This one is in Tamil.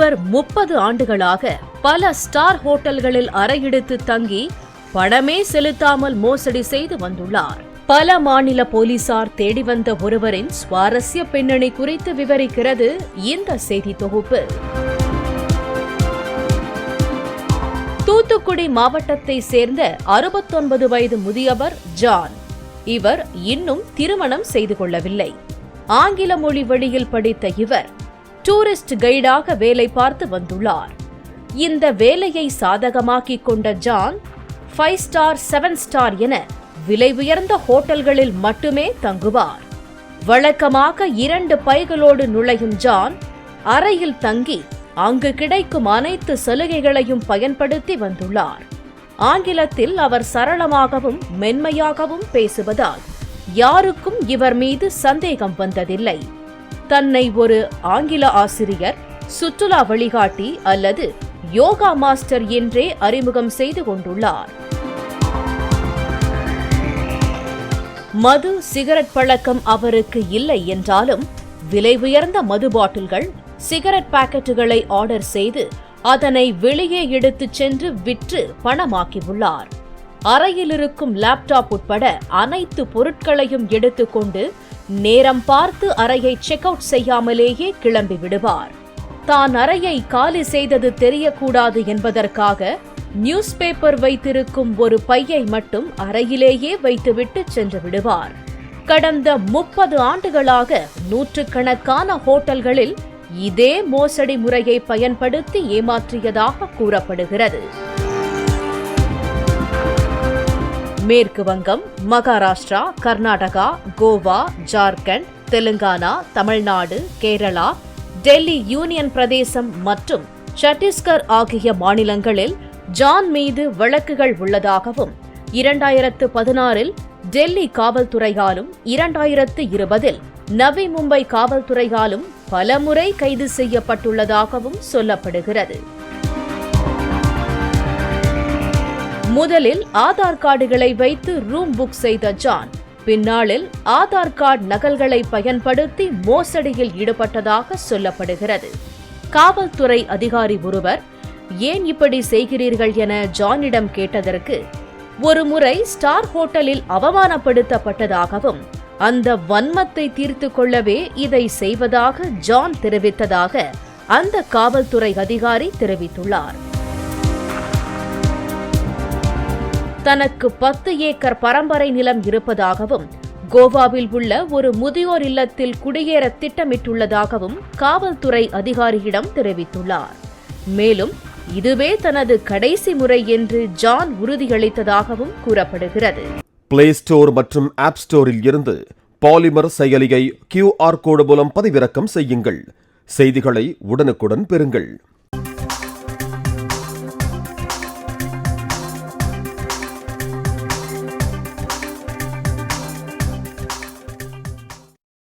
ஒருவர் 30 ஆண்டுகளாக பல ஸ்டார் ஹோட்டல்களில் அறையெடுத்து தங்கி பணமே செலுத்தாமல் மோசடி செய்து வந்துள்ளார். பல மாநில போலீசார் தேடி வந்த ஒருவரின் சுவாரஸ்ய பின்னணி குறித்து விவரிக்கிறது இந்த செய்தி தொகுப்பு. தூத்துக்குடி மாவட்டத்தை சேர்ந்த 69 வயது முதியவர் ஜான். இவர் இன்னும் திருமணம் செய்து கொள்ளவில்லை. ஆங்கில மொழி வழியில் படித்த இவர் டூரிஸ்ட் கைடாக வேலை பார்த்து வந்துள்ளார். இந்த வேலையை சாதகமாக்கிக் கொண்ட ஜான் 5 ஸ்டார் 7 ஸ்டார் என விலை உயர்ந்த ஹோட்டல்களில் மட்டுமே தங்குவார். வழக்கமாக 2 பைகளோடு நுழையும் ஜான் அறையில் தங்கி அங்கு கிடைக்கும் அனைத்து சலுகைகளையும் பயன்படுத்தி வந்துள்ளார். ஆங்கிலத்தில் அவர் சரளமாகவும் மென்மையாகவும் பேசுவதால் யாருக்கும் இவர் மீது சந்தேகம் வந்ததில்லை. தன்னை ஒரு ஆங்கில ஆசிரியர், சுற்றுலா வழிகாட்டி அல்லது யோகா மாஸ்டர் என்றே அறிமுகம் செய்து கொண்டுள்ளார். மது, சிகரெட் பழக்கம் அவருக்கு இல்லை என்றாலும் விலை உயர்ந்த மது பாட்டில்கள், சிகரெட் பாக்கெட்டுகளை ஆர்டர் செய்து அதனை வெளியே எடுத்துச் சென்று விற்று பணமாக்கியுள்ளார். அறையில் இருக்கும் லேப்டாப் உட்பட அனைத்து பொருட்களையும் எடுத்துக்கொண்டு நேரம் பார்த்து அறையை செக் அவுட் செய்யாமலேயே கிளம்பி விடுவார். தான் அறையை காலி செய்தது தெரியக்கூடாது என்பதற்காக நியூஸ் பேப்பர் வைத்திருக்கும் ஒரு பையை மட்டும் அறையிலேயே வைத்துவிட்டு சென்று விடுவார். கடந்த 30 ஆண்டுகளாக நூற்றுக்கணக்கான ஹோட்டல்களில் இதே மோசடி முறையை பயன்படுத்தி ஏமாற்றியதாக கூறப்படுகிறது. மேற்கு வங்கம், மகாராஷ்டிரா, கர்நாடகா, கோவா, ஜார்க்கண்ட், தெலுங்கானா, தமிழ்நாடு, கேரளா, டெல்லி யூனியன் பிரதேசம் மற்றும் சத்தீஸ்கர் ஆகிய மாநிலங்களில் ஜான் மீது வழக்குகள் உள்ளதாகவும் 2016இல் டெல்லி காவல்துறையாலும் 2020இல் நவி மும்பை காவல்துறையாலும் பலமுறை கைது செய்யப்பட்டுள்ளதாகவும் சொல்லப்படுகிறது. முதலில் ஆதார் கார்டுகளை வைத்து ரூம் புக் செய்த ஜான் பின்னாளில் ஆதார் கார்டு நகல்களை பயன்படுத்தி மோசடியில் ஈடுபட்டதாக சொல்லப்படுகிறது. காவல்துறை அதிகாரி ஒருவர் ஏன் இப்படி செய்கிறீர்கள் என ஜானிடம் கேட்டதற்கு, ஒருமுறை ஸ்டார் ஹோட்டலில் அவமானப்படுத்தப்பட்டதாகவும் அந்த வன்மத்தை தீர்த்து கொள்ளவே இதை செய்வதாக ஜான் தெரிவித்ததாக அந்த காவல்துறை அதிகாரி தெரிவித்துள்ளார். தனக்கு 10 ஏக்கர் பரம்பரை நிலம் இருப்பதாகவும் கோவாவில் உள்ள ஒரு முதியோர் இல்லத்தில் குடியேற திட்டமிட்டுள்ளதாகவும் காவல்துறை அதிகாரியிடம் தெரிவித்துள்ளார். மேலும் இதுவே தனது கடைசி முறை என்று ஜான் உறுதியளித்ததாகவும் கூறப்படுகிறது. பிளே ஸ்டோர் மற்றும் ஆப் ஸ்டோரில் இருந்து பாலிமர் செயலியை QR கோடு மூலம் பதிவிறக்கம் செய்யுங்கள். செய்திகளை உடனுக்குடன் பெறுங்கள்.